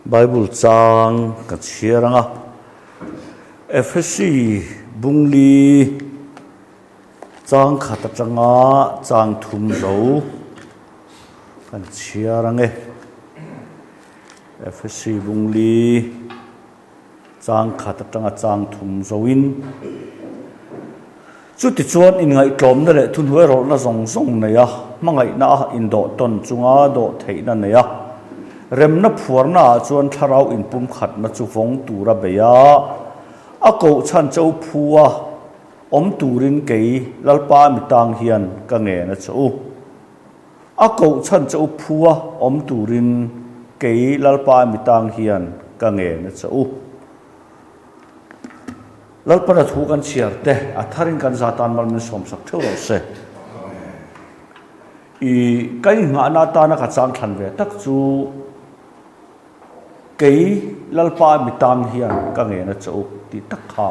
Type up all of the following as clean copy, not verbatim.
Bible chang ka chiaranga FSC bungli chang khata changa chang thum zo kan chiarange FSC bungli chang khata changa chang thum zoin chu ti chuan in ngai tlom na le thun huai rol na zong zong na ya mangai na in do ton chunga do theina na ya rem na phuar na chuan tharau in pum khat na chu vong tura beya a ko chan chau phua om turin kei lalpa mitang hian ka nge na chu a ko chan chau phua om turin kei lalpa mitang hian ka nge na chu lalpa na thu kan chiarte a tharin kan zatan mal min som sak theu ro se I kai nga na ta na ka chang than ve tak chu kei lalpa mitang hian ka nge na chu ti tak kha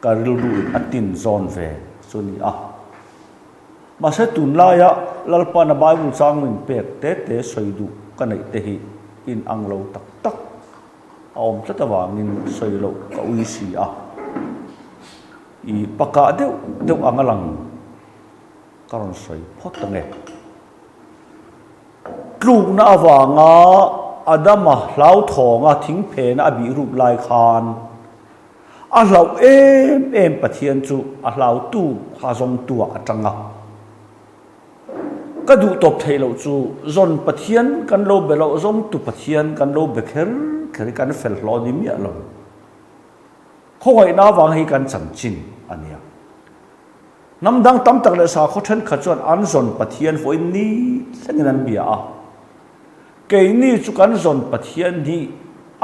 ka rilu atin zon ve chuni a ma se tun la ya lalpa na bible chang min pek te te soidu ka nei te hi in anglo tak tak om tlatawangin soilo ka ui si a I paka deu angalang karon soi photange tluk na awanga adama hlau thonga thing phe na abi rup lai khan a hlau em pathian chu a hlau tu ha zong tua atanga ka du top thailo chu zon pathian kan lo belo zong tu pathian kan lo bekher khari kan fel hlo ni mi alo khoi na wang hi kan chamchin ania namdang tam tak le sa kho then khachuan an zon pathian foi ni thengan bia a ke ni chu kan zon pathian ni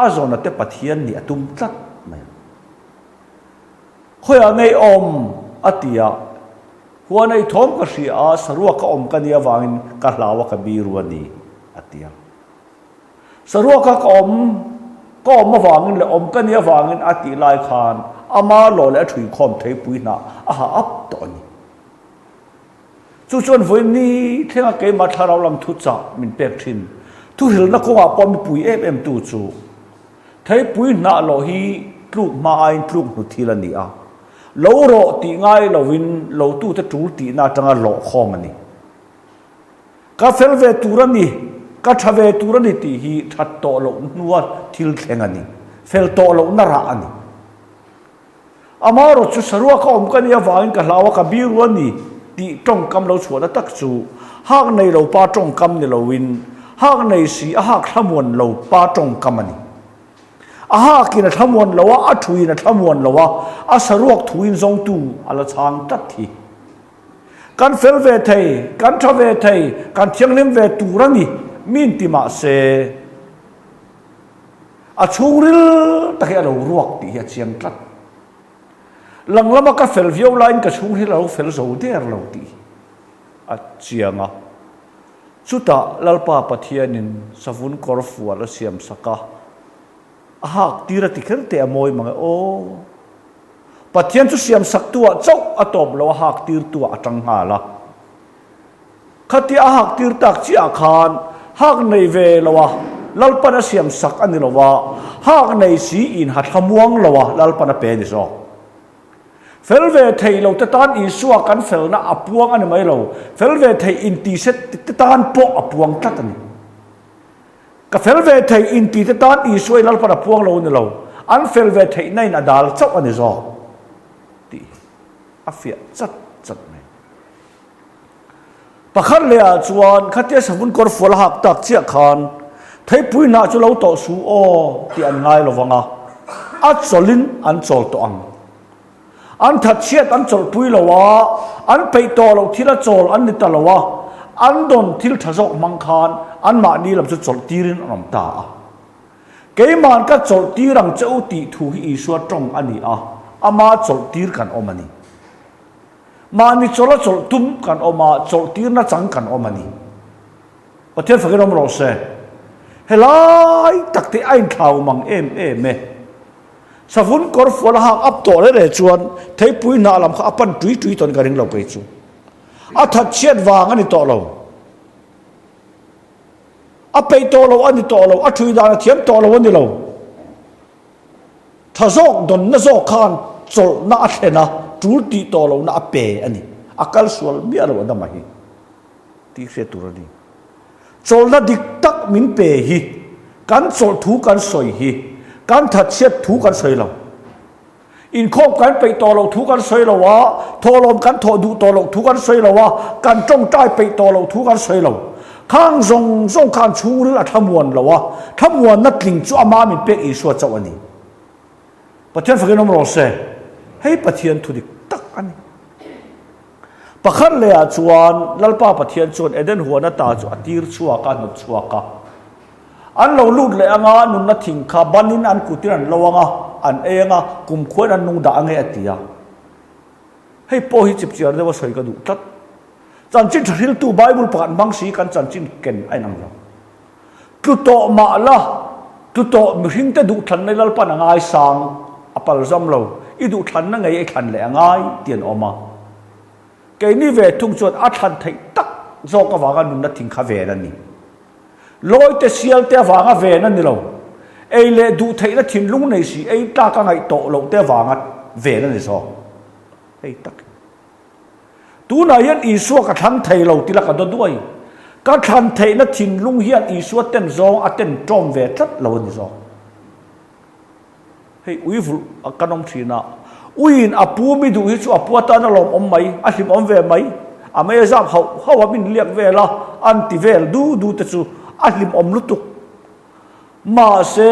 a zon ate pathian ni atum tlat mai khoya nei om atia huanai thom ka ri a sarua ka om kania wangin ka hlawa ka biru ani atia sarua ka om ko ma wangin le om kania wangin ati lai khan ama lo le thui khom thei puina a ha ap to ni chu chuan voi ni thenga ke ma tharau lam thu cha min pek thin thu hil na ko wa pom pui em tu chu thei pui na lo hi tluk ma ai tluk nu thilani a lo ro ti ngai lo win lo tu te tu ti na tanga lo khom ani ka fel ve turani ka thave turani ti hi that to lo nuwa thil thlengani fel to lo na ra ani amaro chu sarua ka om kania wangin ka hlawa ka biru ani ti tong kam lo chuana tak chu hak nei lo pa tong kam ni lo win hak nei si a hak thamon lo pa tong kam ani a hak in thamon lo a thuin thamon lo a saruak thuin zong tu ala chang tat thi kan fel ve thei kan tha ve thei kan thianglim ve turani min ti ma se a chungril takhe lo ruak ti hi chiang tlat langlama ka fel vio line ka chungril lo fel zo der lo ti a chianga chuta lalpa pathianin savun korfu ala siam saka ahak tira tikher te amoi manga o pathian chu siam sak tua chau atop lo hak tir tua atang hala khati ahak tir tak chi akhan hak nei ve lowa lalpana siam sak ani lowa hak nei si in hathamuang lowa lalpana pe ni so felve thei lo ta tan I suwa kan fel na apuang ani mai lo felve thei in ti set ta tan po apuang tat ani ka felve thei in ti ta tan I suai lalpana puang lo ni lo an felve thei nai na dal chau ani zo ti afia chat chat mai pakhat le a chuan khatia savun kor fol hak tak chia khan thei pui na chu lo to su o ti an ngai lo wanga a cholin an chol to ang an that chiat an chol pui lo wa an pei to lo thila chol an ni ta lo wa an don thil thazok mang khan an ma ni lam chu chol tirin ram ta ke man ka chol tirang chau ti thu hi iswa tong ani a ama chol tir kan omani mani chola chol tum kan oma chol tir na chang kan omani pathian fakirom ro se helai takte ain thau mang em me savun kor fol hak ap to le chuan thei pui na lam kha apan tui ton garing lo kai chu a that chiat wang ani to lo a pei to lo ani to lo a thui da thiam to lo ani lo tha zok don na zok khan chol na a thena tur ti to lo na a pe ani akal sual mi alo na mai ti se turani chol na dik tak min pe hi kan chol thu kan soi hi kan that set thu kan soi lo in khop kan pe to lo thu kan soi lo wa tho lom kan tho du to lo thu kan soi lo wa kan trong tai pe to lo thu kan soi lo khang zong zong khan chu la thamuan lo wa thamuan na tling chu ama min pe i so chaw ani pathian fakin om ro se hei pathian thu dik tak ani pakhat le a chuan lalpa pathian chuan eden huana ta chu atir chuwa ka nu chuwa ka an lo lut le anga nun na thing kha banin an kutiran lowanga an enga kum khon an nung da ange atia hei po hi chip chiar dewa soi ka du tat chan chin thil tu bible pakan bang si kan chan chin ken ai nang lo tu to ma la tu to mi hing te du than nei lalpa na ngai sang apal zam lo i du than na ngai e khan le angai tian oma ke ni ve thung chot a than thei tak zo ka wanga nun na thing kha ve la ni loi te sial te wanga ve na ni lo ei le du thei na thin lung nei si ei ta ka ngai to lo te wanga ve na ni so ei tak tu na yan isu ka thang thei lo ti la ka do duai ka than thei na thin lung hian isu ten zong a ten trom ve tat lo ni so hei uivu akanom thina uin apu mi du hi chu apu ta na lom om mai a hlim om ve mai a me zam how min liak ve la anti vel du te chu a hlim om lutuk ma se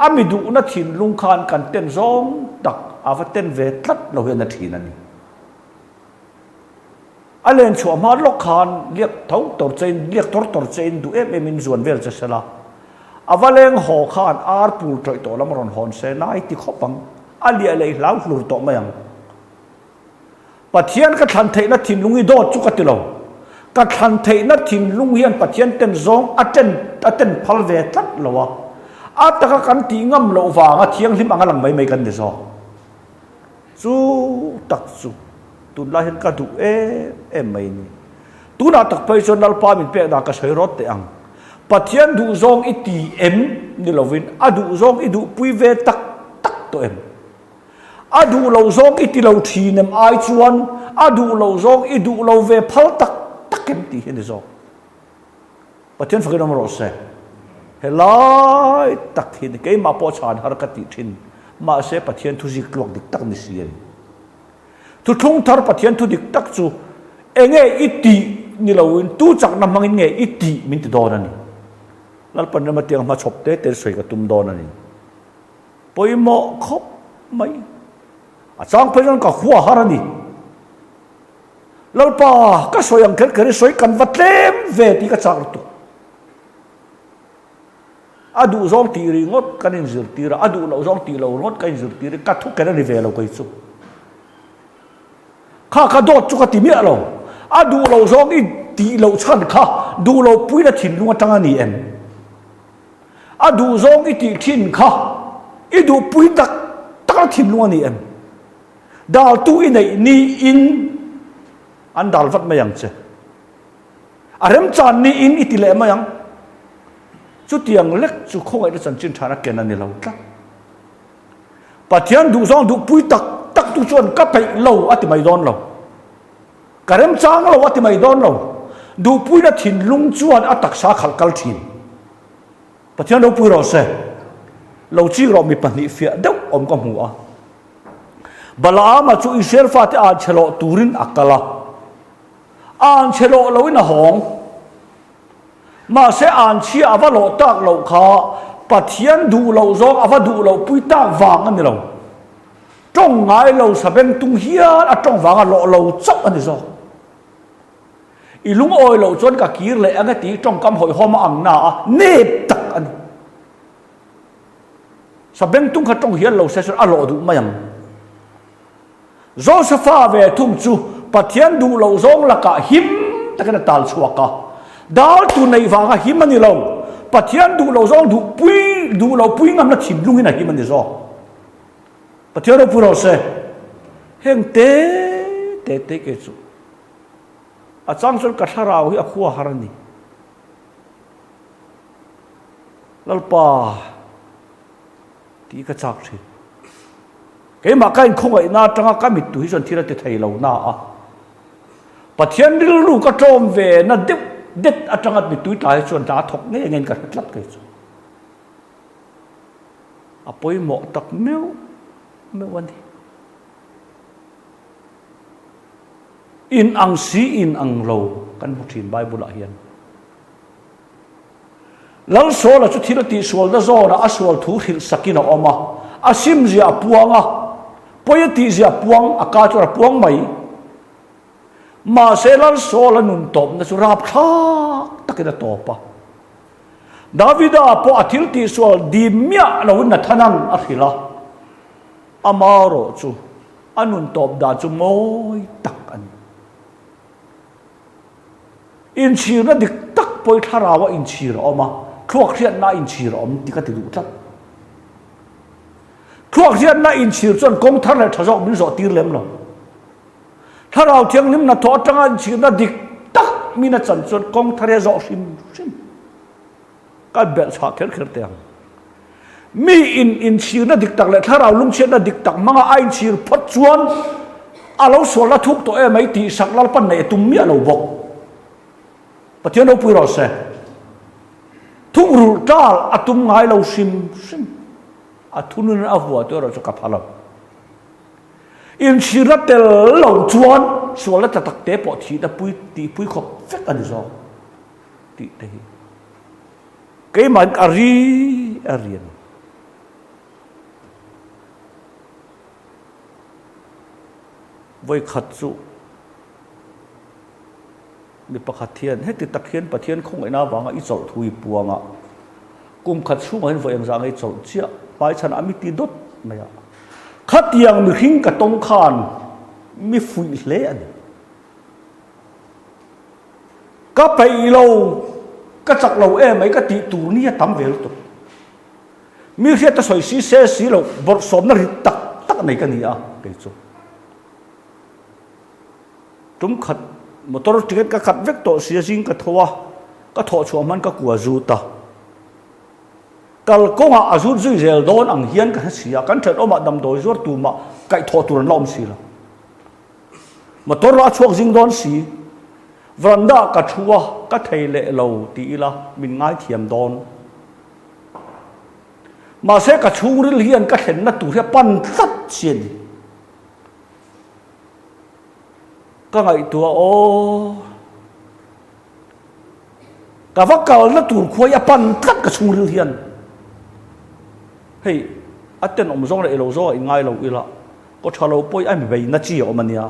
ami du na thin lung khan kan ten zong tak ava ten ve tlat lo hian na thin ani alen chu ma lok khan liak thau tor chen liak tor chen du em min zuan vel cha sala avaleng ho khan ar pul troi to lam ron hon se nai ti khopang ali alei lau hlur to mayang pathian ka than thei na thin lungi do chu ka tilo ka than thei na thin lung hian pathian ten zong aten phal ve tat lowa ataka kan ti ngam lo wanga thiang hlim anga lang mai kan de so chu tak chu tun la hin ka du em mai ni tu na tak personal pa min pe da ka soi rot te ang pathian du zong iti em ni lovin adu zong idu pui ve tak to em adu lo zong iti lo thinem ai chuan adu lo zong idu lo ve phal tak em ti hen zo pathian fakin om ro se helai tak hin ke ma po chan har ka ti thin ma se pathian thu zik lok dik tak ni si tu thung thar pathian thu dik tak chu enge iti ni loin tu chak na mangin nge iti min ti don ani lalpan na matiang ma chop te soi ka tum don ani poimo khop mai a chang pe ka khuwa harani lalpa ka soyang kher soi kan vatlem ve ti ka chak tu adu zong ti ri ngot kan in zir ti ra adu lo zong ti lo ngot kan zir ti ri ka thu kan ni ve lo kai chu kha dot chu ka ti mi lo adu lo zong i ti lo chan kha du lo pui na thin lunga tanga ni em adu zong i ti thin kha i du pui tak thin lunga ni em dal tu i nei ni in an dal vat mayang che arem chan ni in itile mayang chu tiang lek chu khong ai chan chin thana ken ani lo ta pathian du zong du pui tak tu chuan ka pai lo ati mai don lo karem chang lo ati mai don lo du pui na thin lung chuan atak sa khal kal thin pathian lo pui ro se lo chi ro mi pani fia deu om ka mu a balaama chu israel fa te a chelo turin akala an chelo lo in a hong ma se an chi ava lo tak lo kha pathian du lo zong ava du lo pui tak wang ani lo trong ngai lo sabeng tung hian a trong wanga lo chok ani zo ilung oi lo chon ka kir le anga ti trong kam hoi hom ang na ne tak ani sabeng tung kha trong hian lo se a lo du mayang Josepha ve thum chu pathian du lo zong la ka him takana tal chuaka dal tu nei wanga him ani lo pathian du lo zong du lo pui ngam na thim lungin a him ani zo pathian pu ro se heng te ke chu a chang chon ka tharau hi a khuwa harani lalpa ti ka chak thi ke ma kain khongai na tanga ka mit tu hi zon thira te thei lo na a pathian ril ru ka tom ve na det atangat mit tu tai chuan ta thok nge ngen ka tlat kai chu apoi mo tak meu wani in ang si in ang lo kan muthin bible a hian lal so la chu thila ti sual da zo na aswal thu hil sakina oma asim zia puanga poyati zia puang aka chu puang mai ma se lal so la nun top na chu rap thak takina topa davida po athil ti sual di mya lo na thanan a khila amaro chu anun top da chu moi tak an in chir na dik tak poi tharawa in chir oma thuak rian na in chir om tikati du tlat thuak rian na in chir chon kong thar le thajok min zo tir lem lo tharau thiang nim na tho tanga in chir na dik tak mina chan chon kong thare zo sim ka bel cha kher kher te mi in chir na dik tak le tharau lung chen na dik tak manga ai chir phot chuan alo so la thuk to e mai ti sak lal pan nei tum mi alo bok pathian no pui ro se thung ru tal atum ngai lo sim athunun a huwa to ro ka phalam in chira tel lo chuan so la tak te po thi da pui khop fek an zo ti te ke man arian voi khat chu ni pakhat thian he ti takhian pathian khong ina wanga i chol thui puanga kum khat chu mai voyang za ngai chol chia pai chan ami ti dot maya khat yang mi hing ka tong khan mi fui hle an ka pai lo ka chak lo e mai ka ti tu ni tam vel to mi khia ta soi si se si lo bor som na ri tak nei ka ni a ke chu tum khat motor ticket ka khat vek to sia jing ka thowa ka tho chu man ka kwa zu ta kal konga azur zui zel don ang hian ka sia kan that oma dam doi zor tu ma kai tho tur lom si la motor ra chuak jing don si vranda ka thuwa ka theile lo ti la min ngai thiam don ma se ka chung ril hian ka hen na tu he pan tat chen ka ngai tua o ka vakal na tur khoi a pan tat ka chung ril hian hei aten om zong le lo zo i ngai lo ila ko thalo poi ai mi na chi o mania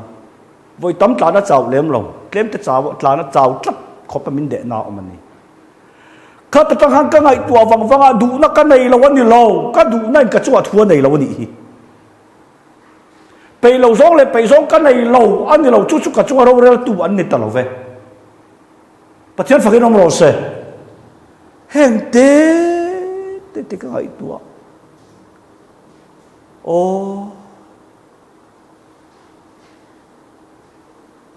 voi tam tla na chaw lem lo tlem te chaw tla na chaw tlap khop min de na o mani ka ta tang hang ka ngai tua wanga du na ka nei lo ani lo ka du na ka chuwa thua nei lo ni hi pe lo zong le pe zong ka nei lo ani lo chu chu ka chuwa ro rel tu an ni ta lo ve pathian fakin om ro se heng te ka ngai tua o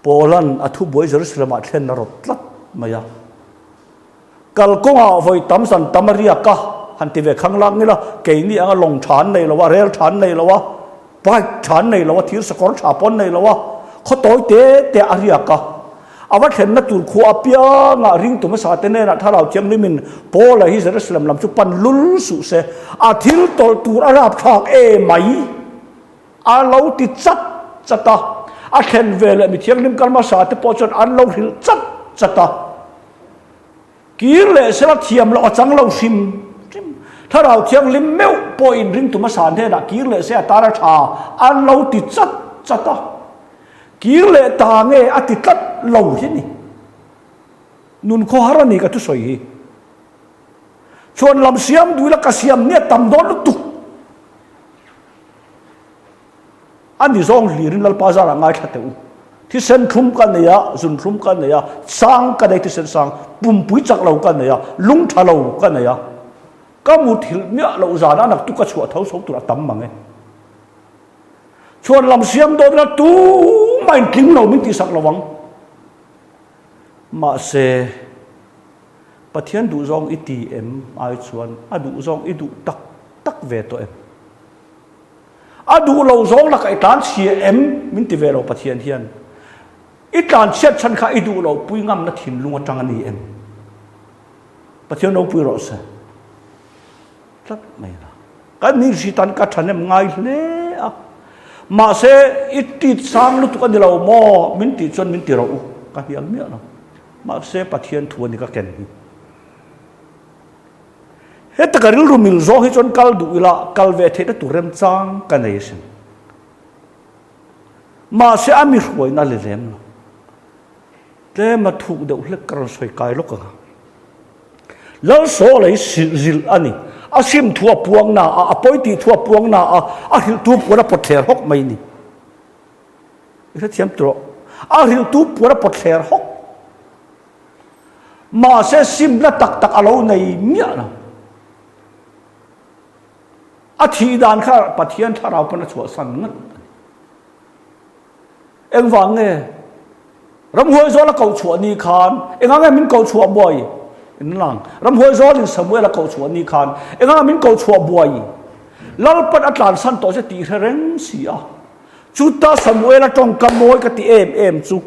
Poland athu boy Jerusalem a thlen na rot tlat maya kal konga voi tam san tamaria ka hanti ve khanglang ni la ke ni anga long than nei lo wa rel than nei lo wa pai than nei lo wa thir sakor tha pon nei lo wa kho toy te aria ka awa thlen na tur khu apia nga ring tu ma sa te ne na tharau chiang ni min pola hi Jerusalem lam chu pan lul su se a thil tol tur arab thak e mai a lo ti chata a khen vele mi thiang nim kalma sa te pochon an lo hil chata kir le sela thiam lo chang lo sim tharau thiang lim meu po in ring tu ma san the na kir le se atara tha an lo ti chata kir le ta nge ati tat lo hi ni nun kho harani ka tu soi hi chon lam siam duila ka siam ne tam don tu ani zong lirin lal pazar angai thate u thi sen thum kan ya zun thum kan ya sang ka dai thi sen sang pum pui chak lo kan ya lung thalo kan ya ka mu thil nya lo za na nak tu ka chua thau so tu tam mangai chuan lam siam do na tu mai king lo min ti sak lawang ma se pathian du zong iti em ai chuan adu zong idu tak tak ve to em adu lo zong la kai tan chi em min ti ve lo pathian hian itlan chet chan kha idu lo pui ngam na thin lunga tang ani em pathian no pui ro sa tlat mai la kan ni si tan ka thanem ngai hle a ma se itit sang lu tu kan lo mo min ti chon min ti ro ka hial mi na ma se pathian thu ni ka ken heta karil rumil zo hi chon kal du ila kal ve the ta turem chang kanation ma se ami hoi na le lem te ma thu de hle kar soi kai lo ka lo so le zil ani asim thua puang na a poiti thua puang na a hil tu pura pother hok mai ni ira thiam tro a hil tu pura pother hok ma se sim la tak tak alo nei mia na a thi dan kha pathian tharau pana chua san ngat eng wang nge ram hoi zo la kau chua ni khan enga nge min kau chua boy in lang ram hoi zo lin samuel la kau chua ni khan enga min kau chua boy lal pat atlan san to se ti reng si a chuta samuel atong kamoi ka ti em chu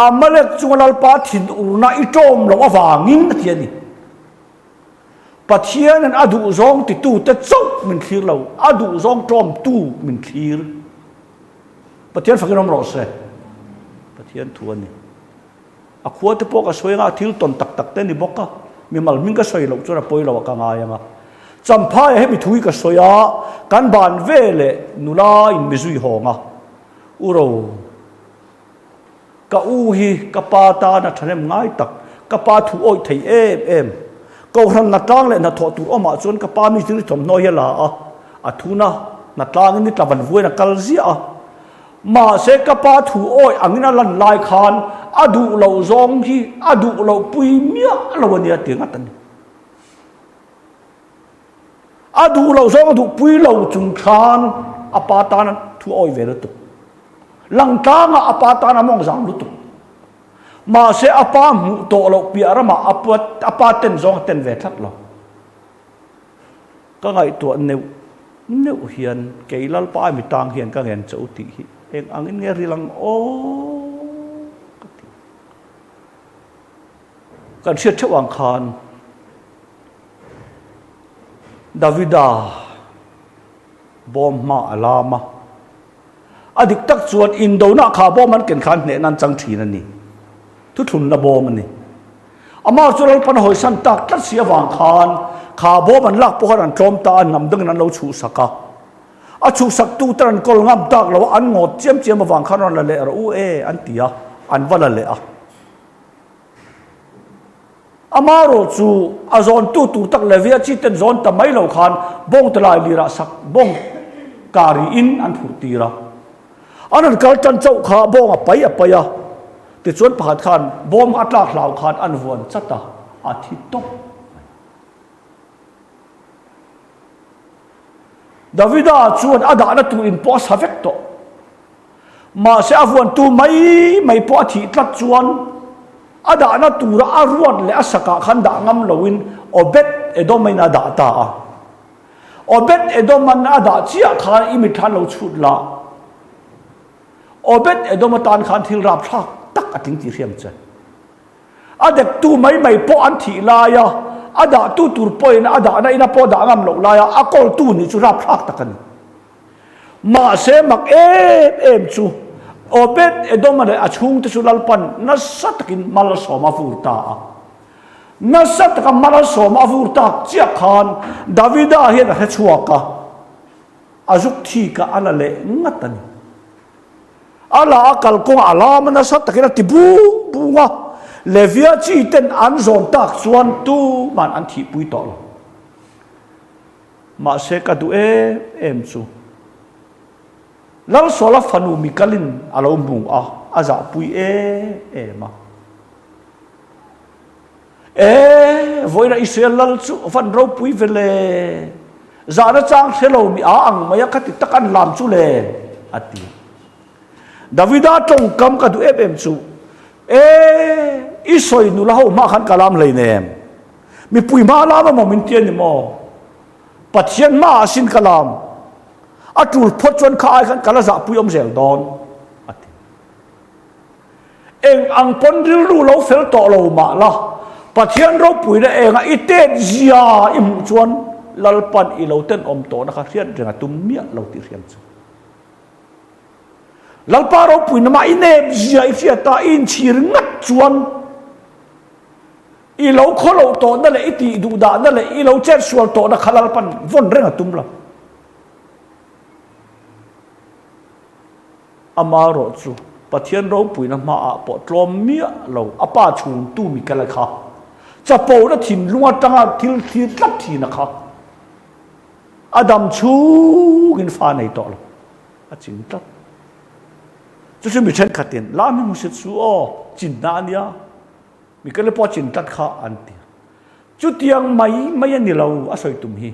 amalek chu lal pa thin urna i tom lo awangin ti ani pathian an adu zong ti tu te chok min thlir lo adu zong tom tu min thlir pathian fakinom ro se pathian thuan ni a khua te pok a soinga thil ton tak tak te ni boka mi mal min ka soi lo chura poi lo ka nga yanga champha he mi thui ka soya kan ban vele nula in mi zui honga uro ka u hi ka pa ta na thanem ngai tak ka pa thu oi thei em câu hằng nát lang lệ nát thọ tụt ôm mà chôn cái pa mi chữ thầm nói là à thu na nát lang ní tàu vui na kal zia mà sẽ cái pa thu oi anh na lần lai khan adu lâu zong hi adu lâu pui mía lâu nia tiếng ngắt anh adu lâu zong adu pui lâu chung khan apa ta na thu oi về được lang ta nga apa ta na mong giang lụt mà sẽ apa mu to lo piara mà apa ten zong ten ve thắt lo ka ngai to neu hian keilal pa mi tang hian ka ngen chau ti hi eng angin nge rilang o kan sia chawang khan davida bom ma alama adik tak chuan in do na kha bom man ken khan ne nan chang thina ni tu thun na bom ani ama chural pan hoi san tak tat sia wang khan kha bom an lak po han trom ta nam dang nan lo chu saka a chu sak tu tran kol ngam tak lo an ngot chiam wang khan ron la le ro u e an tia an wala le a ama ro chu a zon tu tak le via chi ten zon ta mai lo khan bong ta lai li ra sak bong kari in an phurti ra anan kal tan chau kha bong a pai a ti chuan pakhat khan bom atla hlau khan an vuan chata a thi top davida chuan ada na tu in pos havek to ma se avuan tu mai po thi tlat chuan ada na tu ra arwat le asaka khan da ngam loin obet edomai na da ta a obet edoman ada chia khan imi than lo chut la obet edomatan khan thil rap thak tak ating ti riam chan adek tu mai po an thi la ya ada tu tur point ada na ina po da ngam lo la ya akol tu ni chu rap thak takan ma se mak em chu obet edomane achung te chu lalpan na satakin mal soma furta na sataka mal soma furta chia khan davida he na chuaka azuk thi ka alale ngatani ala akal ko alam na satakina tibu bunga levia chi ten an zon tak chuan tu man an thi pui to ma se ka du em chu lal sola fanu mikalin alo mu aza pui ma voina israel lal chu fan ro pui vele zara chang thelo mi ang maya khati takan lam chu le ati davida tong kam ka du em chu isoi nu la ho ma khan kalam leinem มีปุยมาลามามินเตียนนี่มอปัจเจียนมาสินกลามอาจูพดจนข้าขันกะละจะปุยอมเซลดอนเองอังปนริลูเราเฟลต่อเรามาละปัจเจียนเราปุยได้เองอิเตนจียอิมจวนลลปันอีเราเต้นอมโตนะครับเรียนเรื่องตุ้มเมียเราติเรียนจูลลปาเราปุยนมาอินเนบจียอิเฟียตาอินชีรงัดจวนอีเราขเราโตนั่นแหละอิติดูดานั่นแหละอีเราเจ็ดส่วนโตนะขลังปันวนเรื่องตุ้มละอามาโรจูปัจเจียนเราปุยนมาอาปอตรมเมียเราอาป้าชูนตู้มีกันเลยค่ะจะโปนะถิ่นลุงจังอาทิลทีลับทีนะคะอดัมชูกินฟ้าในต่อละอาจินตัดจะช่วยมีเช่นขัดเตียนล้าไม่มุสิตสู้อ๋อจินนาเนี่ยมีกันเลยพอจินตัดข้าอันเดียจุดยังไม่ยันนี่เราอาศัยตุ่มฮี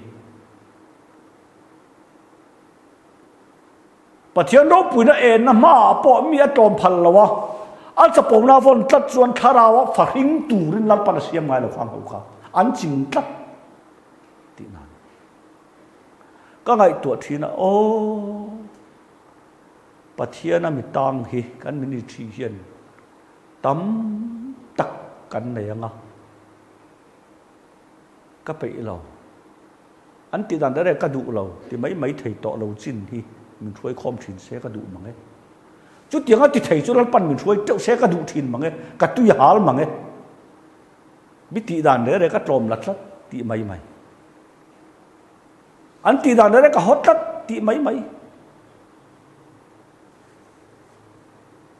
ปัจเจียนเราปุยนะเอ็นนะมาปอมีอตอมพันละวะอันจะปงนาฟอนตัดส่วนคาราวะฝริงตูรินลันปันเสียงไงเราฟังเขาค่ะอันจิงตัดที่นั่นก็ไงตัวทีนะโอ้ปัจเจียนมีตังฮีกันมินิทีเฮียนตั้มตักกันไหนยังอ่ะก็ไปเราอันที่นั่นได้ก็ดูเราที่ไม่ถีต่อเราจินที่มันช่วยคอมถินเสกดูมั้งไงจุดยังอ่ะที่ถีจุดนั้นปั่นมันช่วยเจ้าเสกดูถินมั้งไงกัดตุยหาลมั้งไงมิติด้านได้ก็ตรมลัดลัดที่ไม่อันที่ด้านได้ก็ฮอตลัดที่ไม่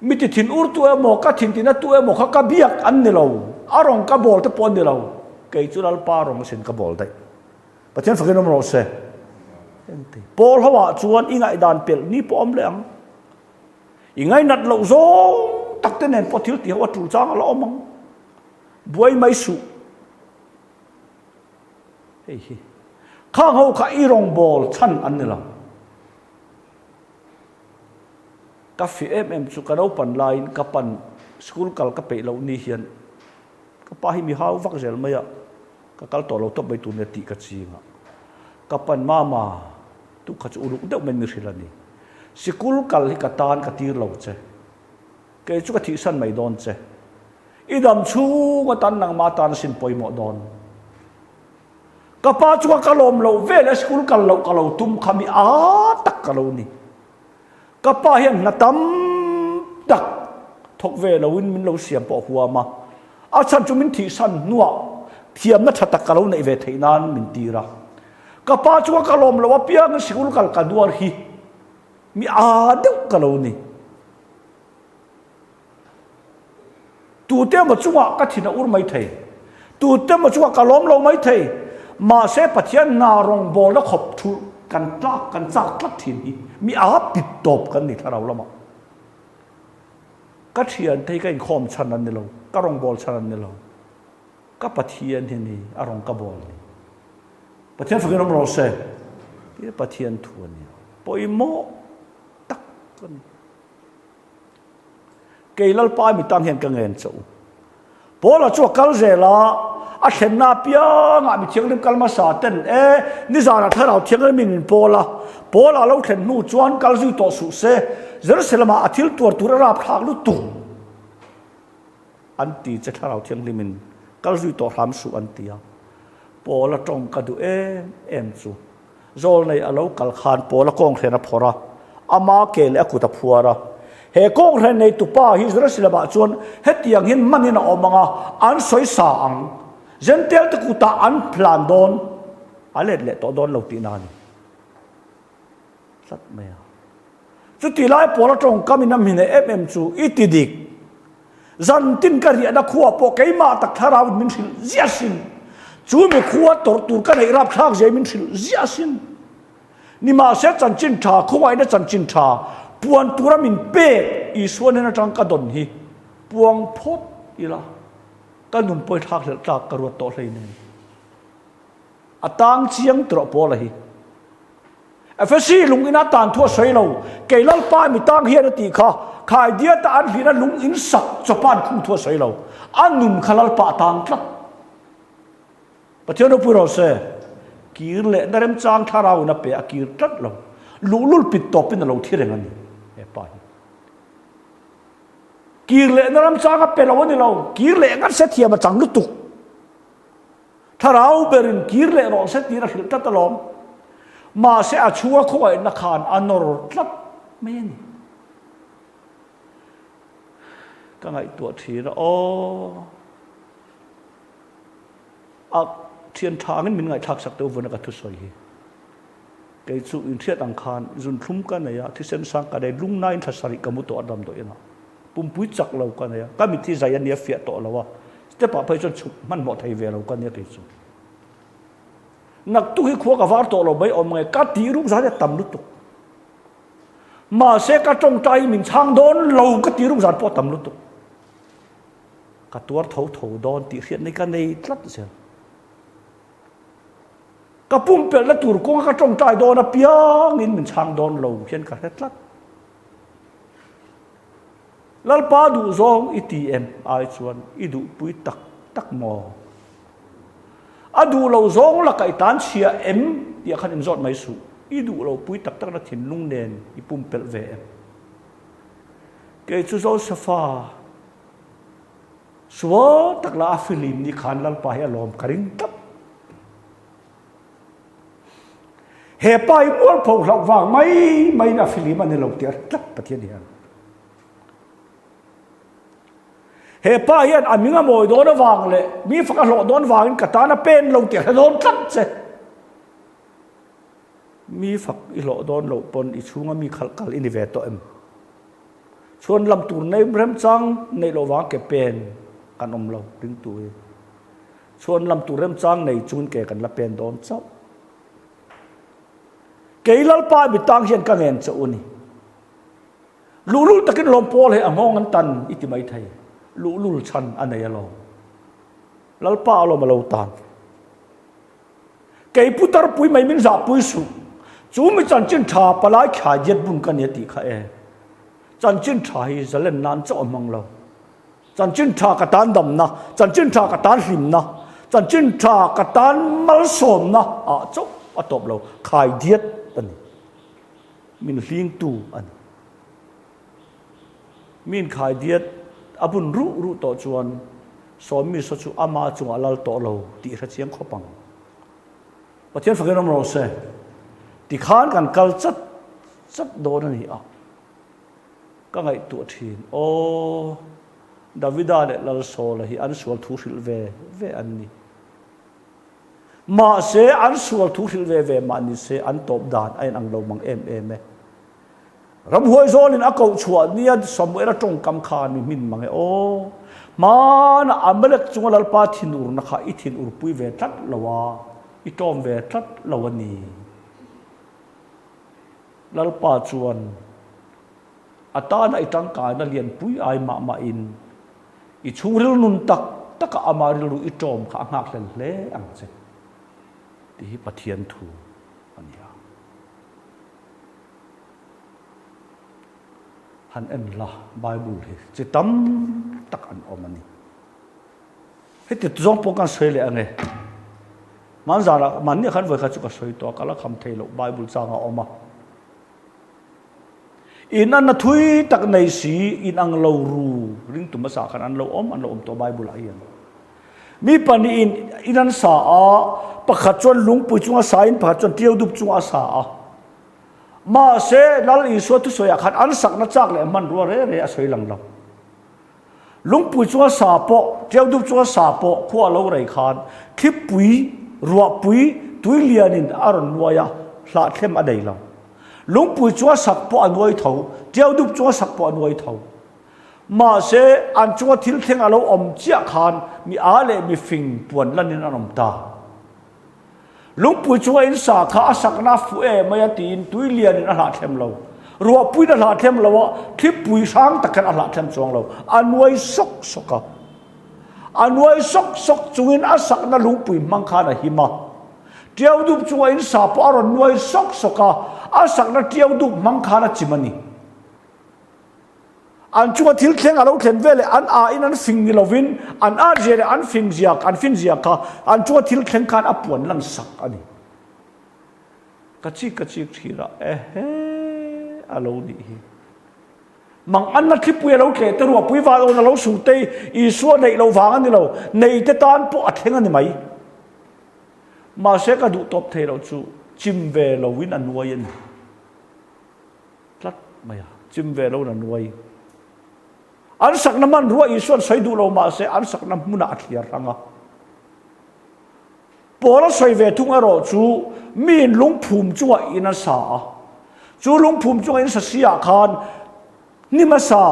มิติถินอุรตัวหมอกถินที่นั่นตัวหมอกก็เบียกอันนี้เราอารมณ์ก็บอลที่ปนนี่เราเกี่ยจุดนั้นป้ารองสินก็บอลได้ประเทศฝั่งนู้นเราเสปอลเขาว่าชวนอีไงด่านเปลี่ยนนี่ปอมเลยอีไงนัดเราโซ่ตักเต้นเห็นพอทิลตีว่าถูกจ้างเราเอามั้งบวยไม่สุเฮ้ยข้างเขาข้าอีรองบอลชั้นอันนี้เรากาแฟสุกเราปั่นไลน์กับปั่นสกุลกัลกับไปเรานี่เฮียนกับป้าให้มีห้าวฟักเซลไม่อะกับกัลต่อเราต้องไปตุนเนติกัจจิงะกับปั่นมาทุกขจูรุเด็กมันมีสิลันนี่สกุลกัลที่กัตานกัตีเราเจเกจุกที่สันไม่โดนเจอีดำชูกัตันนังมาตานสินปอยหมดโดนกับป้าจุกกะลมเราเวลสกุลกัลเราตุ้มขมิอาตักกะเรานี่กับป้าเห็นนัดตั้มดักทกเวลวินมินเราเสียมปอหัวมาอาชันจุมินที่สันนัวเทียมนัดตักกะเราในเวทีนั้นมินตีระกับป้าชัวกะลมเราว่าเปียงสกุลกัลกัดวาร์ฮีมีอาเดกกะเรานี่ตูเตมชัวกัทินาอุรไม่เทตูเตมชัวกะลมเราไม่เทมาเสปเทียนนารองบอลแล้วขบทุกันตากกันจากทัดทีนี้มีอาปิดตบกันนี่ถ้าเราละมั้งก็เทียนที่กันคอมชันนั่นนี่เราก็รองบอลชันนั่นนี่เราก็ปะเทียนที่นี่อารองกะบอลนี่ปะเทียนฝึกน้ำเราเสพที่ปะเทียนทวนเนี่ยปอยโมตักกันเกยลัลปายมีตังเห็นกังเงินสูพอเราชัวกัลเจล่าอาเห็นนาเปียงมีเทียงเรื่องกัลมาสาเต้นนี่จานะถ้าเราเทียงเรื่องมินโปล่าเราเห็นนู่จวนกัลจุยต่อสุเสเจรุสเลมาอาทิลตัวราบทางลุตุอันตีจะถ้าเราเทียงเรื่องมินกัลจุยต่อทำสุอันตีปอละตรงกระดูเอ็มจูโจลในอโลกัลขานปอละกองเรนพอระอามาเกลอกุตพัวระเฮกองเรนในตุป้าฮิจรัสเลบะจวนเฮตียงหินมันนี่นะอมังอันสวยสางเจนเทลตะกุตาอันพลานโดนอะไรเละต่อโดนเราตีนานสัตไม่อะจุดที่ไล่ปอละตรงก็มีน้ำหินเอ็มจูอิติดิกจันตินกะเรียดขัวปอเกยมาตักทาราวิมินสิลเจียสินจูมีขวดตัวกันให้รับทางเจมินสิลเจียสินนี่มาเสจันจินทาขวายนั่นจันจินทาปวนตัวมินเป้อีส่วนนั้นจังกระดนฮีปวงพดอีละก็นุ่มปอยทากเดือดจากกระวดโตเลยเนี่ยอัตังเชียงตรปอเลยเอฟซีลุงอินาตานทั่วสวยเราเกลัลป้ายมีตังเฮียนตีข้าขายเดียตาอันลีนั้นลุงอินสักจปานคู่ทั่วสวยเราอันนุ่มขลัลป้าตังครับ ประเทศเราพูดเราเสียกีร์เล่นเริ่มจ้างท่าเรานะเปียกีร์ตัดเราลุปิดตบเป็นเราที่เรื่องนี้เฮ้ยไปกีร์เล่นเริ่มจ้างก็เป็นเราวันนี้เรากีร์เล่นกันเสียเทียมาจังลุตุกถ้าเราเป็นกีร์เล่นเราเสียทีเราหิลตัดตลอดมาเสียชัวเขาไว้นักขันอันนรกลับไม่นี่ก็ไงตัวทีละโอ้เทียนทางนั้นมันไงทักสักตัววันนักทุสอยเกิดสุอินเทียตังคารจุนทุ่มกันเนี่ยที่เส้นสังกัดได้ลุงนายทัศริกมุตโตอดัมตัวเองนะปุ่มปุ้ยจักเรากันเนี่ยก็มีที่ใจยันเนี่ยเฟียตัวเราว่าแต่ป่าไปจนฉุกมันหมดไทยเวเรากันเนี่ยเกิดสุนักตุกขัวกับวาร์ตัวเราไม่อมไงกัดตีรูปสาจะต่ำลุตุกมาเสกจงใจมินช่างโดนเรากัดตีรูปสาพอต่ำลุตุกกัดตัวเท่าโดนตีเขียนในกันในทัดเสียกับปุ่มเปและตูร์กงก็จงใจโดนเปียงินมินช่างโดนเราเขียนกันทัดแล้วป้าดูซองอีทีเอ็มไอชวนอีดูปุยตักหมอดูเราซองละไก่ตันเชียเอ็มที่ขันอินจอดไม่สูอีดูเราปุยตักนัดถิ่นลุงเนนอีปุ่มเปลเวเอ็มเกิดจุดโซฟาสวตักลาฟิลิมนี่ขันลัลปะให้ลมกริงตับเฮปายมัวพงหลักว่างไม่น่าฟิลิมมันในเราเตียร์ตับประเทศเดียวเฮป้ายันอามิงามวยโดนวางเลยมีฝักหลอดโดนวางกระตาน่ะเป็นลงเตียโดนตัดเสมีฝักอีหลอดโดนหลอปนอีช่วงมีขัลอินเวตเอ็มชวนลำตูนในเริ่มจังในโลวางเก็บเป็นกันอมเราดึงตัวชวนลำตูนเริ่มจังในจูนเกกันละเป็นโดนเจ้าเกยลัลป้าบิตังเห็นกันเงินเจ้าอุนี่ลูตะกินลมโพเลยอ่ะงงกันตันอิติไม่ไทยลุชันอันไหนเราลัลป้าเรามาเราตานเกยพุทธรปุยไม่มินจับปุยสุจูไม่จันจินชาปลายขาเย็ดบุญกันเนี่ยตีข้าจันจินชาฮิจะเล่นนานเจ้ามังเราจันจินชากระตานดำนะจันจินชากระตานหิมนะจันจินชากระตานมัลสมนะเจ้าตบเราขายเดียดอันมินเลี้ยงตูอันมินขายเดียดอาบุญรู้ต่อจวนสอมีสุอามาจงอาลัลต่อเราตีระเชียงข้อปังประเทศฝั่งนั้นเราเสตีขานกันกัลจัดโดนนี่ก็ไงตัวทีนโอ้ดาวิดาเนี่ยเราโซละฮีอันสวลทูสิลเวอันนี้มาเสอันสวลทูสิลเวมานี่เสอันตบดานไอ้นังเรามังเอ็มรำหวยโซลินอากาชวนเนี่ยสมัยเราจงกำคานมีมินมังโอ้มานะอเมริกจงลัลปาทินูร์นะคะอิทินูร์ปุยเวทัดละวะอิตอมเวทัดละวันนี้ลัลปาชวนอัตานะอิตังกายนั่นเรียนปุยไอมาอินอิชูริลนุนตักอามาริลุอิตอมข้างหักเล่อังเซที่ปะเทียนถูอันนี้ฮันเอ็นละไบเบิลเฮจะตั้มตักอันอมันนี่เฮ้ยติดจงปงกันเสยเลยอันนี้มันจาระมันเนี่ยขันไว้ขัดจุกเสยตัวกันละคำเทโลไบเบิลจางออกมาอินอันนัทุยตักในสีอินอังเรารูริงตุมาสาขันอันเราอันเราตัวไบเบิลอะไรมีปัญญาอินันสาประคัดจนลุงปุยจงอาศัยประคัดจนเที่ยวดุบจงอาสามาเสนัลอิสวทุสอยขันอันสักนัดจากเลยมันรัวเร่อาศัยหลังเราลุงปุยจงอาสาปะเที่ยวดุบจงอาสาปะขั้วเราไรขันทิพปุยรัวปุยตุยเลียนินอารนัวยาหลาเข้มอะไรเราลุงปุยจงอาสักปะอันวยเท่าเที่ยวดุบจงอาสักปะอันวยเท่ามาเสอันจงอาทิลเทงเราอมเจียขันมีอาเลมีฟิงปวนลันนินอารมตาลุงปุยจงอินสาขาสักนาฟูไม่ยตีนตุยเลียนอาหารเทมเรารัวปุยอาหารเทมเราว่าที่ปุยช้างตะกันอาหารเทมจงเราอันวยสกอันวยสกจงอินอาสักนาลุงปุยมังคานะหิมะเที่ยวดุบจงอินสาปอรนวยสกอาสักนาเที่ยวดุบมังคานะจิมันนี่ an chua thil thleng alo thlen vele an a in an fing lovin an a je an fing ziak an fin ziak kha an chua thil thleng khan apuan lan sak ani kachi thira he alo ni hi mang an na thipui alo tle te ru pui wa lo na lo su te I suwa nei lo wang ani lo nei te tan po atheng ani mai ma se ka du top the lo chu chim ve lo win an nuai ani tlat maya chim ve lo na nuai an sak na man ruwa isuan sai du lo ma se an sak na muna athiar ranga pola sai ve thunga ro chu min lung phum chuwa ina sa chu lung phum chuwa in sa sia khan nima sa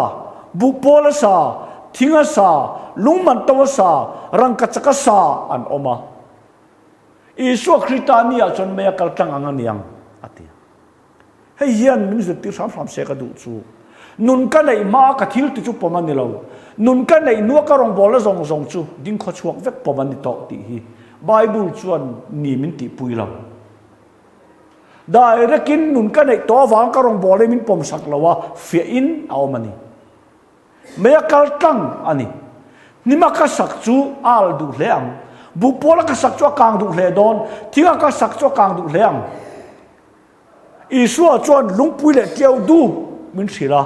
bu pola sa thinga sa lung man taw sa rang ka chaka sa an oma isu kritania chon me kal tang anganiang atia hei hian min zu ti sam se ka du chu nun ka nei ma ka thil tu chu poman ni lo nun ka nei nu ka rong bol zong zong chu ding kho chuak vek poman ni to ti hi bible chuan ni min ti pui lo dai rekin nun ka nei to wang ka rong bol min pom sak lawa fe in aw mani me kal tang ani ni ma ka sak chu al du leang bu pola ka sak chu kang du le don tinga ka sak chu kang du leang isu chuan lungpui le tiau du min sila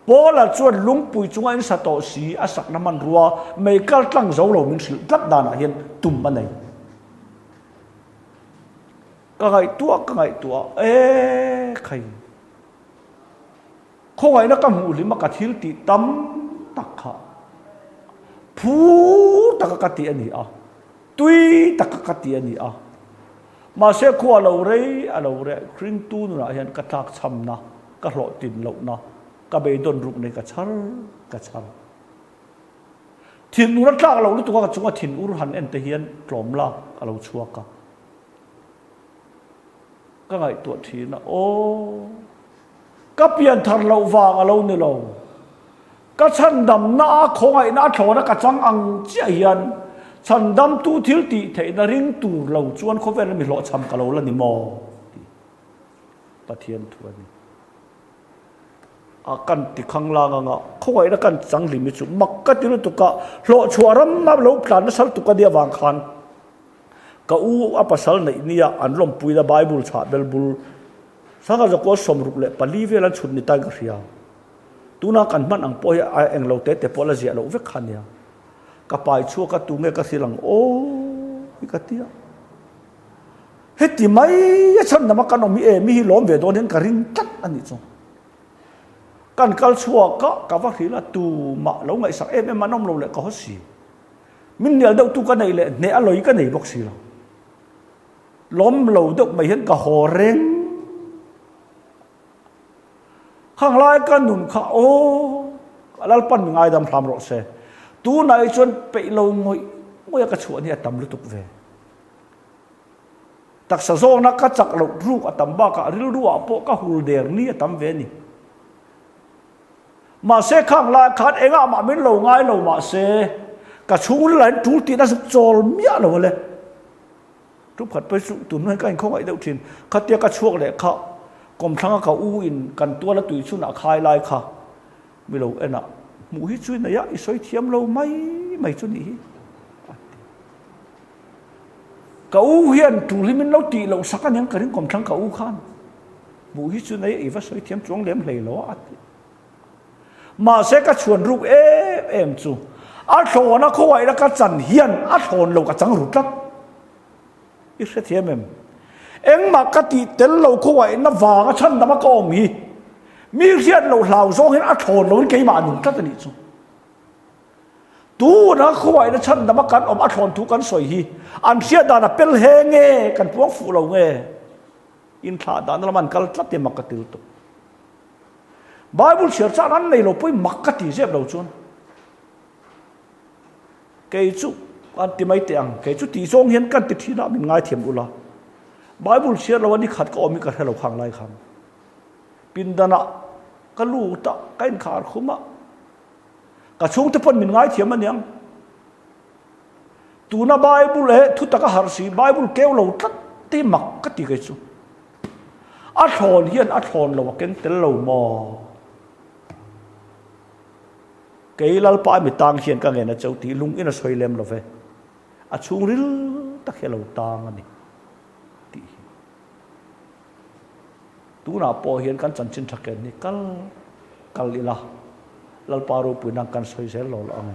pola chuan lungpui chunga in sa to si asak na man ruwa mei kal tlang zo lo min sil tlat dana hian tum ba nei ka ngai tua khai khoi na kam hu lima ka thil ti tam takha phu takakati ani a tui takakati ani a ma se khu alo re kring tu na hian ka thak cham na ka hlo tin lo na ka be don ruk nei ka char thin nu tlak lo lu tu ka chunga thin ur han en te hian tlom la alo chua ka ngai tu thi na o ka pian thar lo wang alo ni lo ka chan dam na khongai na thona ka chang ang chi hian chan dam tu thil ti thei na ring tu lo chuan kho vel mi lo cham ka lo la ni mo pathian thuani akan ti khangla nga khoi na kan chang limi chu makka ti tu ka lo chuaram ma lo plan na sal tu ka dia wang khan ka u apasal nei nia an lom pui da bible cha belbul sanga jo ko somruk le pali velan chut ni ta ga ria tuna kan man ang poi a eng lo te pola zia lo ve khan ya ka pai chu ka tu nge ka silang o ikatia heti mai ya chan na ma kan mi e mi lom ve don hen ka ring tat ani chu kan kal chua ka va hila tu ma lo ngai sak em manom lo le ka hosi min nial dau tu ka nei le ne aloi ka nei bok si lo lom lo dok mai hen ka horeng khang lai ka nun kha o alal pan ngai dam thlam ro se tu nai chon pe lo ngoi ka chu ni atam lu tuk ve tak sa zo na ka chak lo ru atam ba ka ril ru a po ka hul der ni atam ve ni mà sẽ khang lại khát ấy ngã mà mình lâu ngay lâu mà sẽ cả chúng lại chú tí đã sụp tròn mía rồi lên chú phật bây giờ tụi nó cái không ai đâu chuyện khát tiếc cả chuộc lại khát còn thằng cả u in cần tua là tùy chúng nó khai lại khát bây lâu em ạ mũi chui này á soi thiêm lâu mấy chút đi cả u hiền chủ lý mình lâu tì lâu sắc anh em cái còn thằng cả u khan mũi chui này ý phải soi thiêm chuông lém lầy ló mà sẽ các chuồn rục em chú á thổ nó khôi nó các chân hiền á thồn lâu các trắng rụt lắm ít sẽ thiêm em mà các tỷ tên lâu khôi nó vào cái chân nó mà có mi hiền lâu lào gió hiền á thồn lâu cái mà nụt lắm thì chú tu nó khôi nó chân nó mà cắn á thồn tu cắn soi hi anh hiền đó là pel he nghe cắn buông phụ lâu nghe in thà đó nó làm cắn lắm thì mặc cái tiêu tục Bible share cha an nei lo poi makati zep lo chun ke chu an ti mai teang ke chu ti zong hian kan ti thina min ngai thiam ula Bible share lo ani khat ko mi ka helo khang lai khang pindana ka lu ta kain khar khuma ka chung te pon min ngai thiam aniang tu na Bible he thu ta ka har si Bible keu lo tat ti makati ke chu a thon hian a thon lo ken tel lo mo cái lal pa mi tang hiền ka nge na chau ti lung ina soi lem lo ve a chung ril tak he lo tang ani ti tu na po hiền kan chan chin thaken ni kal ila lal pa ro pu nang kan soi sel lo lo ang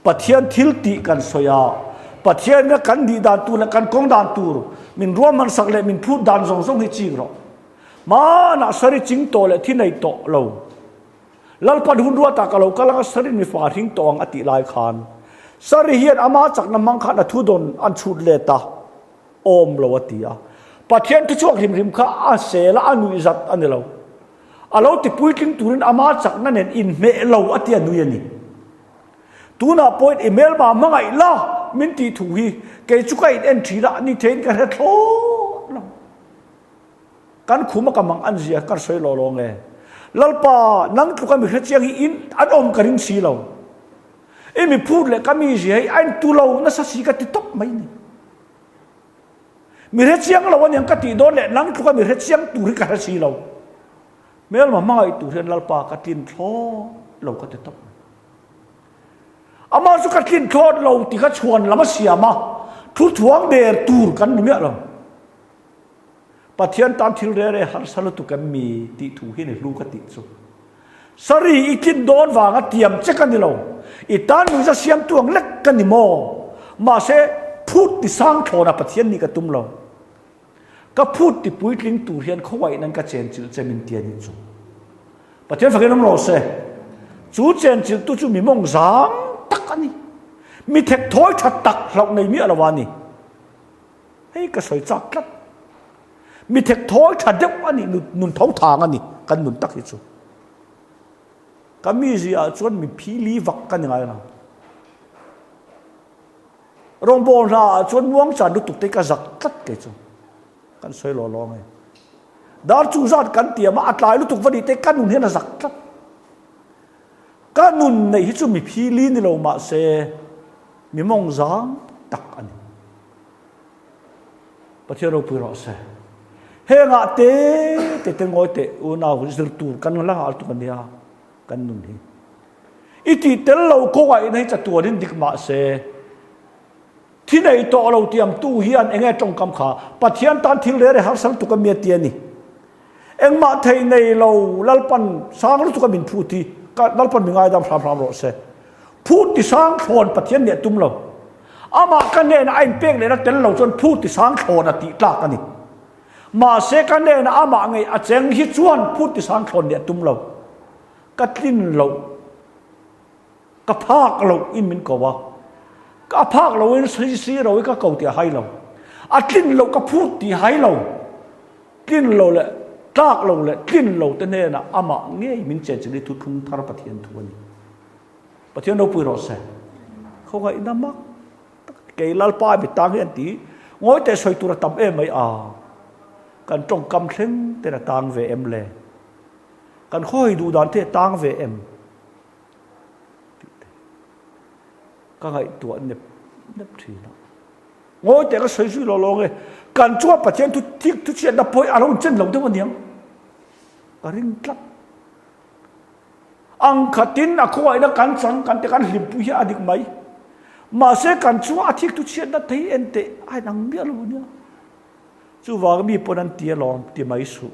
pathian thil ti kan soya pathian na kan di dan tu na kan kong dan tu min ro man sak le min phu dan zong zong hi chi ro ma na sari ching to le thi nei to lo lal pa hun ro ta ka lo ka la sari mi fa thing tong ati lai khan sari hian ama chak na mang kha na thu don an chut le ta om lo atia pathian tu chuak rim rim kha a se la anu izat an lo alo ti puitling turin ama chak na nen in me lo atia nu yani tuna point email ma mangai la min ti thu hi ke chukai entry la ni thein ka he tho lo kan khuma ka mang an zia kar soi lo lo nge lalpa nang tu ka mi kha chiang hi in an om karing si lo e mi phut le ka mi ji hai an tu lo na sa si ka ti top mai ni mi re chiang lo wan yang ka ti don le nang tu ka mi re chiang tu ri ka si lo mel ma mangai tu hian lalpa ka tin tho lo ka ti top ama su ka tin thod lo ti ka chuan lama siama thu thuang der tur kan ni me lo pathian tam thil re har salu tu kan mi ti thu hi ne lu ka ti chu sari ikin don wanga tiam che kan ni lo itan nu za siam tuang lek kan ni mo ma se phut ti sang thona pathian ni ka tum lo ka phut ti puitling tur hian khowai nan ka chen chil chemin tian ni chu pathian fakin om lo se chu chen chil tu chu mi mong zang tak ani mi thek thoi that tak hlok nei mi alawani hei ka soi chak kat mi thek thoi that deuh ani nun thau thang ani kan nun tak hi chu kami zia chuan mi phili vak kan ngai na rong bon ra chuan muang chan du tuk te ka zak kat ke chu kan soi lo lo ngai dar chu zat kan tiama atlai lu tuk vadi te kan nun hian zak kat kanun nei hi chu mi phili ni lo ma se mi mong zang tak ani pathian ro pu ro se he nga te ngoi te u na hu zir tu kan la al tu kan dia kan nun hi iti tel lo ko ai nei cha tu din dik ma se thi nei to lo tiam tu hian enge tong kam kha pathian tan thil le har sang tu ka mi ti ani eng ma thei nei lo lalpan sang lu tu ka min thu ti ka lalpan mi ngai dam phram ro se phut ti sang thon pathian ne tum lo ama kan ne na ain pek le na tel lo chon phut ti sang thon ati tlak ani ma se kan ne na ama ngai a cheng hi chuan phut ti sang thon ne tum lo ka tlin lo ka phak lo in min ko wa ka phak lo in si ro ka ko ti hai lo a tlin lo ka phut ti hai lo tlin lo le tak lo le tlin lo te ne na ama nge min che chili thu thung thar pathian thu ani pathian no pui ro se kho ga ina mak ke lal pa bi tang hian ti ngoi te soi tu ra tam em mai a kan trong kam thleng te na tang ve em le kan khoi du dan te tang ve em ka ngai tu nep thi na ngoi te ka soi sui lo lo nge kan chua pathian tu tik tu chen da poi along chen lo de wan yang ka ring tlap ang khatin a khoi na kan sang kan te kan hlim pu hi adik mai ma se kan chua thik tu chen da thei en te ai nang mi lo nia chu wa mi ponan ti lom ti mai su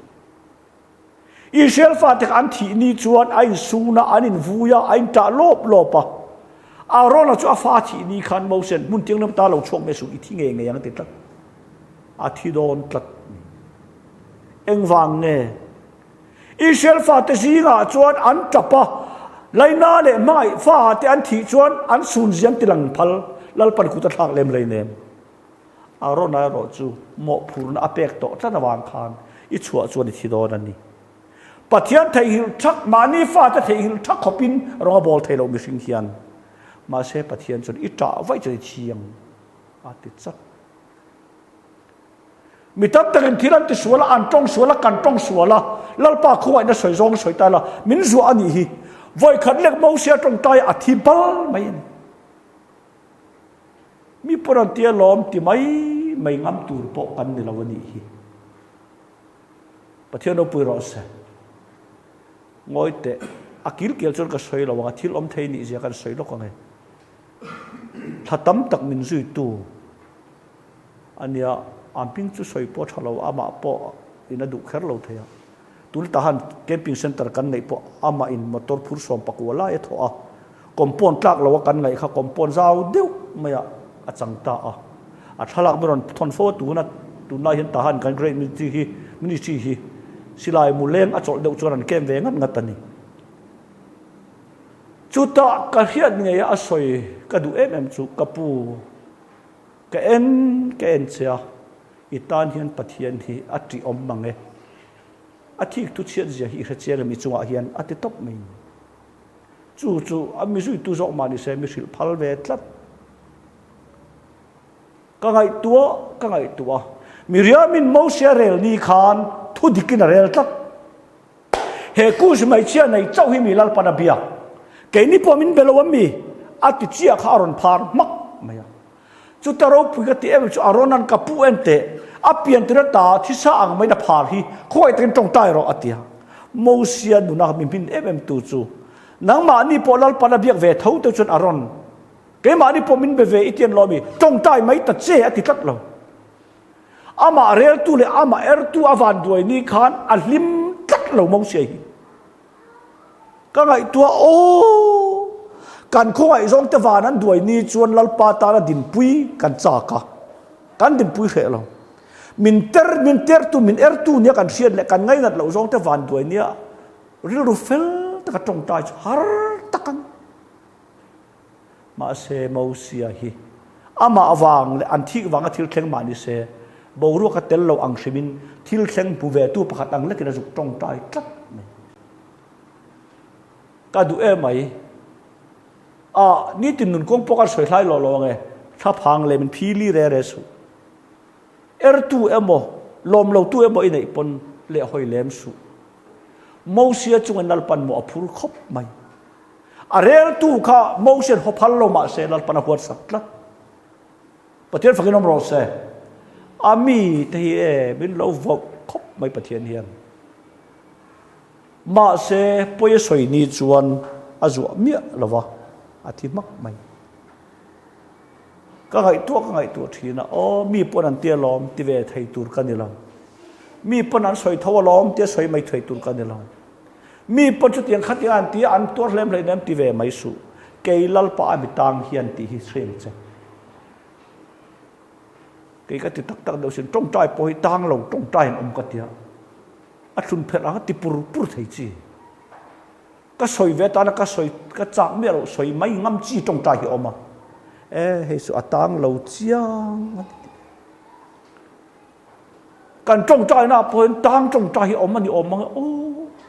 Israel fa te kan thi ni chuan ai su na anin vuya ai ta lop lopa arona chu afa thi ni khan mo sen mun ting nam ta lo chok me su i thi nge nge yang te tlak a thi don tlak eng wang nge Israel fa te zinga chuan an tapa laina le mai fa te an thi chuan an sun ziam tilang phal lalpan ku ta thak lem leinem arona ro chu mo phurna apek to tla wang khan i chua chuan i thi don ani pathian thei hil thak mani fa ta thei hil thak khopin ronga bol thei lo mi sing hian ma se pathian chon i ta vai choi chiang a ti chak mi tap takin thiran ti suala an tong suala kan tong suala lalpa khuai na soi zong soi ta la min zu ani hi voi khat lek mo sia tong tai a thi bal mai mi poran tia lom ti mai ngam tur po kan ni lawani hi pathian no pui ro se ngoi te akil kel chon ka soi lo wa thil om thei ni zia kan soi lo ko ngai thatam tak min zui tu ania amping chu soi po thalo ama po ina du kher lo theya tul tahan camping center kan nei po ama in motor phur som pakwala e thoa kompon tlak lo kan ngai kha kompon zau deu maya achangta a thalak beron thon fo tu na tunai hian tahan kan great ministry hi silai muleng a chol deuh chuan kem ve ngat ngatani chuta ka hiat nge a soi ka du em chu kapu ka en chia itan hian pathian hi ati om mange athik tu chiat zia hi rachel mi chunga hian ati top mai chu ami zui tu zok mani se mi sil phal ve tlat ka ngai tua miriamin mosia rel ni khan thu dikin rel tlat he ku mai chia nei chau hi mi lal panabia ke ni pomin belo mi ati chia kharon phar mak maya chu taro pui ti em chu aronan ka pu ente apian tira ta thisa ang mai na phar hi khoi ten tong tai ro atia mosia nu na min em tu chu nang ma ni polal panabiak ve thau te chun aron ke ma ni pomin be ve itian lomi tong tai mai ta che ati tat lo ama rel tu le ama er tu avan duai ni khan alim tat lo mosia hi ka ngai tua kan khoi zong te vanan duai ni chuan lalpa ta na din pui kan cha ka kan din pui khe lo min ter tu min er tu nia kan sian le kan ngai nat lo zong te van duai nia ril ru fel ta ka tong tai har takan ma se mosia hi ama awang le an thik wanga thil thleng ma ni se boru ka tel lo ang hrimin thil thleng pu ve tu pakhat ang le kina juk tong tai tlat ka du e mai ni tin nun kong pokar soi thlai lo nge tha phang le min phili re su er tu emo lom lo tu emo inei pon le hoi lem su mosia chung nal pan mo phur khop mai arel tu kha mosia ho phal lo ma se nal pan huat sakla pathian fakinom ro se ami te e bin lo vo khop mai pathian hian ma se poye soi ni chuan azu mi lawa athi mak mai ka ngai tu thina mi pon an tia lom ti ve thei tur kanilam mi pon an soi thaw lom tia soi mai thei tur kanilam mi pon chu tiang khat an ti an tor lem le nem ti ve mai su keilal pa mi tang hian ti hi threng che ke ka ti tak do sin tong tai poi tang lo tong tai om ka tia a thun phet a ti pur thei chi ka soi ve ta na ka soi ka chak me lo soi mai ngam chi tong tai hi oma he su atang lo chiang kan tong tai na pon tang tong tai hi oma ni oma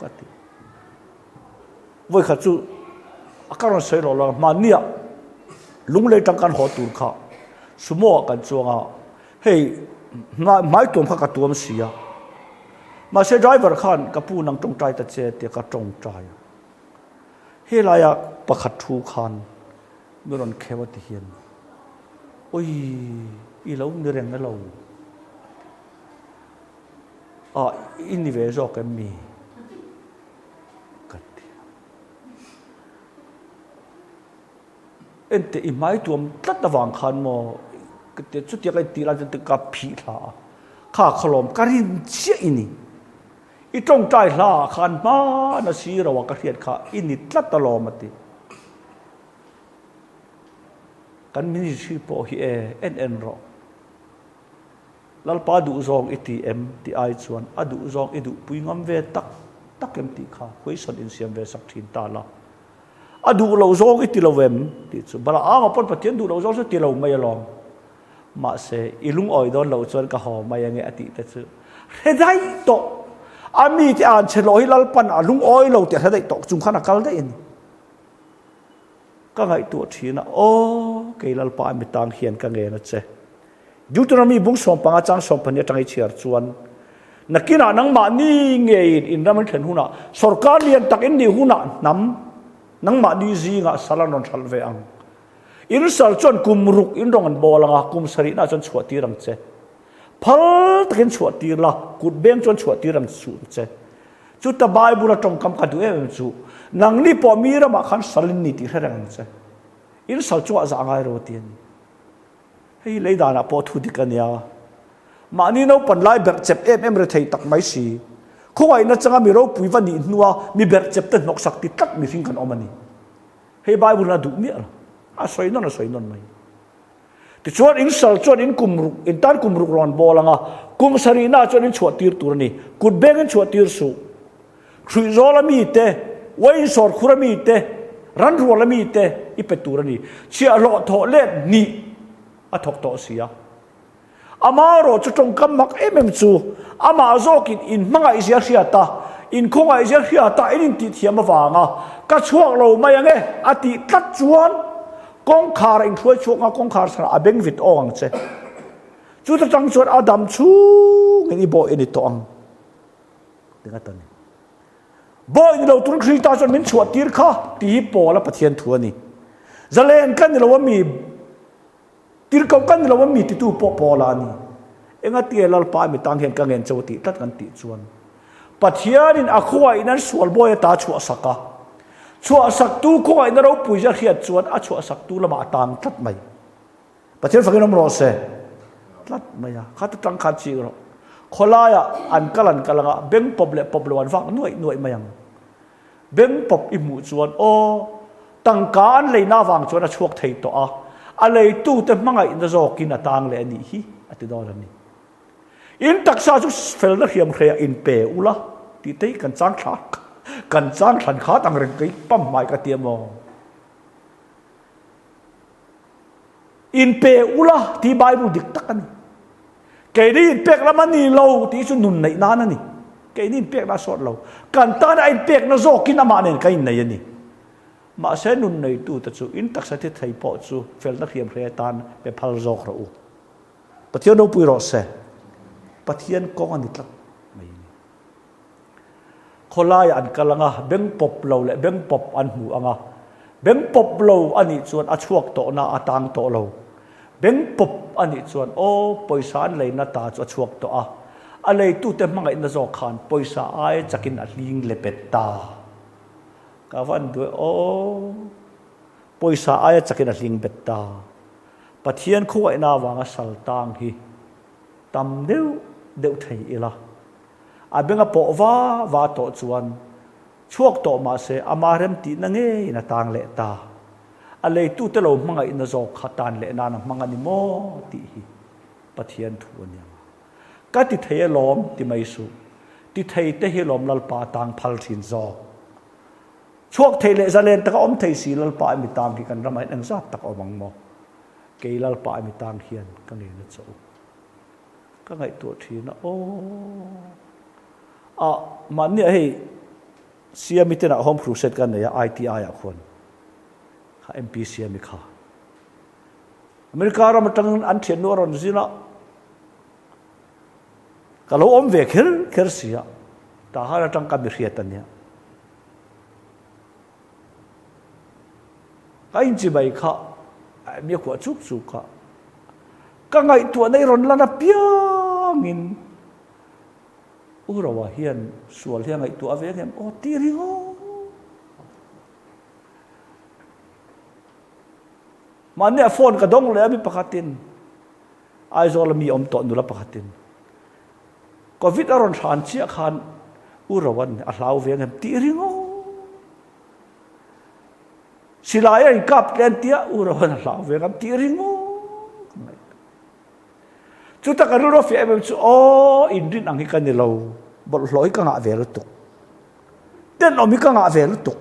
ka ti voi kha chu akaron soi lo ma nia lung le tang kan ho tur kha sumo kan chuanga hey mai tom kha ka tuam sia ma se driver khan ka pu nang tong tai ta che te ka tong tai helaya pakhat thu khan meron khewati hian oi i lo ni reng na lo ini ve zo ka mi kat ente i mai tuam tlat awang khan mo te chu ti kai ti la te ka phi tha kha kholom karin chia ini i tong tai la khan ma na si rawa ka hiat kha ini tlat ta lo mati kan mini si po hi en ro lal pa du zong atm ti ai chuan adu zong edu puingam ve tak em ti kha question in siam ve sak thin ta la adu lo zong iti lo vem ti chu bala a pon patien du lo zong so ti lo mai long ma se ilung oi don lo chuan ka ho mai nge ati ta chu redai to ami ti an chelo hi lal pan alung oi lo ti redai to chung khana kal da in ka ngai tu thina ke lal pa mi tang hian ka nge na che Deuteronomy bung som panga chang som pania tangai chiar chuan nakina nang ma ni nge in raman then huna sarkar lian tak in ni huna nam nang ma ni zi nga salanon thalve ang in sal chon kumruk in rong an bolanga kum sari na chon chhuati rang che phal takin chhuati la kut beng chon chhuati rang su che chu ta bible tong kam ka du em chu nang ni po mi ra ma khan salin ni ti herang che in sal chu za ngai ro tin hei leida na po thu dikania ma ni no pan lai ber chep em re thei tak mai si khoi na changa mi ro pui van ni nuwa mi ber chep te nok sak ti tak mi hing kan omani hei bible na du mi a soi non mai ti chuan in sal chuan in kumruk in tan kumruk ron bolanga kum sarina chuan in chuat tir tur ni kut beng in chuat tir su khrui zola mi te wain sor khura mi te ran ruala mi te i petura ni chia lo tho le ni a thok to sia amaro chu tong kam mak em chu ama zokin in manga izia hiata in khonga izia hiata in ti thiam awanga ka chuak lo mai ange ati tat chuan kong khar in thoi chuak nga kong khar sara abeng vit ong che chu ta chang chuan adam chu ngi bo ini to ang tinga tan bo in lo tur khri ta chuan min chuat tir kha ti po la pathian thu ani zalen kan lo mi tir kau kan lo mi ti tu po la ni enga ti lal pa mi tang hen ka ngen choti tat kan ti chuan pathian in akhwa in an sual boy ta chu saka chu sak tu ko ai na ro pui ja hiat chuan a chu sak tu lama tang tat mai pathian fakin ro se tat mai ya khat tang khat chi ro kholaya an kalan kalanga beng poble wan wang nuai mayang beng pop i mu chuan o tang ka an leina wang chuan a chuak thei to a lei tu te mangai in zo kin atang le ani hi ati do ni in taksa chu fel na hiam khrea in pe ula ti te kan chang khan kha tang reng kai pam mai ka tiamo in pe ula ti bible dik takani ke ni pek la mani lo ti chu nun nei na na ni ke ni pek na sot lo kan ta na in pek na zo kin ama nen kai nei ani ma se nun nei tu ta chu in taksa te thai po chu fel na hiam khrea tan pe phal zo khra u pathian no pui ro se pathian ko ani tlak mai ni kholaya an kalanga beng pop lo le beng pop an hu anga beng pop lo ani chuan a chuak to na atang to lo beng pop ani chuan o poisa an leina ta chu chuak to a lei tu te mangai na zo khan poisa ai chakin a hling le petta ka van du o poisa ai chakin a hling betta pathian khuai na wanga sal tang hi tam deu thei ila abenga po wa to chuan chuak to ma se amarem ti na nge na tang le ta a lei tu te lo mangai na zo khatan le na mangani mo ti hi pathian thu ania ka ti thei lom ti mai su ti thei te hi lom lal pa tang phal thin zo chuak thei le zalen ta om thei si lal pa mi tang ki kan ramai nang zat tak omang mo ke lal pa mi tang hian ka nge na chau ka ngai tu thina o man ni hei siami tena home crusade kan ya ITI a khon ha MP siami kha America ram tang an thian no ron zina kalau om ve kher sia ta ha tang ka bi riat ania kain chi bai kha mi ko chuk kha ka ngai tu nei ron lana piangin urawa hian sual hian ngai tu ave hem o tiringo mane phone ka dong le mi pakhatin ai zol mi om to nula pakhatin covid aron than chia khan urawan a hlau ve hem tiringo silaya in kap len tia urawan a hlau ve hem tiringo chu ta karu ro fi em chu o in rin ang hikan ni lo bol loi ka nga ve lu tuk ten omi ka nga ve lu tuk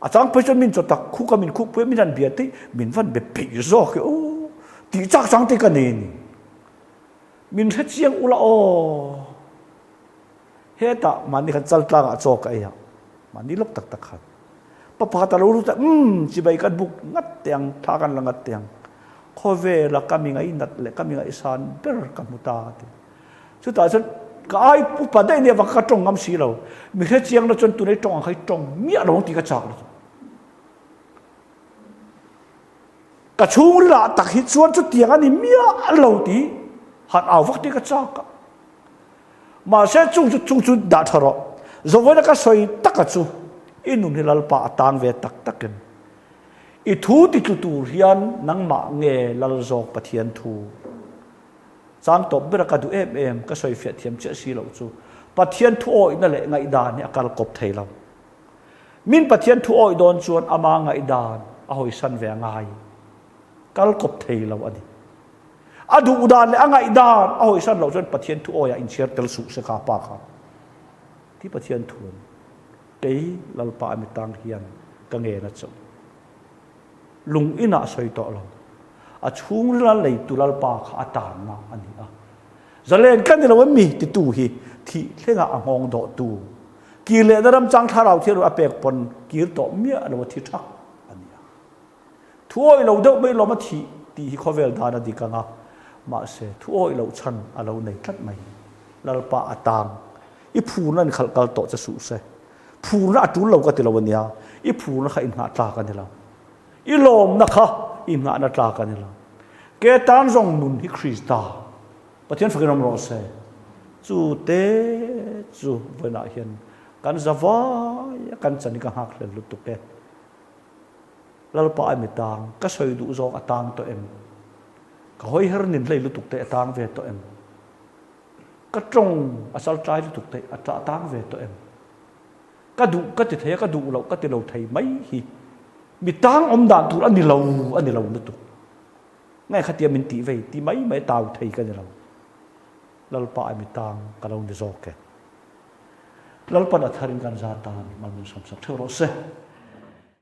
a chang pe min chu tak khu ka min khu pe min an bia te min van be pe zo ke o ti chak chang te ka ni min he chiang ula o he ta man ni khan chal tla nga chok ai ya man ni lok tak tak khan pa pa ta lo ru ta chi bai kan buk ngat tiang tha kan la ngat tiang khove la kami ngai nat le kami ngai san ber kamuta chu ta chen kai pu pa dai ne wa ka tong ngam si lo mi he chiang na chon tu nei tong khai tong mi a lo ti ka chak ka chung la tak hi chuan chu tiang ani mi a lo ti hat aw vak ti ka chak ma se chung da tharo zo voi ka soi takachu inun hilal pa tang ve tak takin I thu ti tu hian nang ma nge lal zok pathian thu chang top bera ka du em ka soi fiat thiam che si lo chu pathian thu oi na le ngai dan ni akal kop thei lo min pathian thu oi don chuan ama ngai dan a hoi san ve ngai kal kop thei lo ani adu udan le angai dan a hoi san lo chuan pathian thu oi a in cher tel su se ka pa kha ti pathian thu ke lal pa mi tang hian ka nge na chu lung ina soi to lo a chung la lei tu lal pa kha atan na ani a zalen kan ni lo mi ti tu hi thi thenga angong do tu ki le daram chang tha rau thiru a pek pon kir to mia lo thi thak ani a thuoi lo do mai lo ma thi ti hi khovel da na di ka nga ma se thuoi lo chan a lo nei tlat mai lal pa atang I phu nan khal kal to cha su se phu na tu lo ka ti lo nia I phu na kha in ha tla ka ni lo I lom na kha in ha na tla ka ni lo ke tan zong nun hi krista pathian fakiram ro se chu te chu vena hian kan zawa kan chani ka hak len lu tu ke lal pa mi tang ka soi du zo atang to em ka hoi her nin lei lu tu te atang ve to em ka trong asal trai lu tu te atang ve to em ka du ka ti the ka du lo ka ti lo thei mai hi mi tang om dan tu ani lo na tu ngai khatia min ti ve ti mai mai tau thei ka ni lo lal pa mi tang ka lo ni zo ke lal pa da tharin kan za tan mal mun sam sak thero se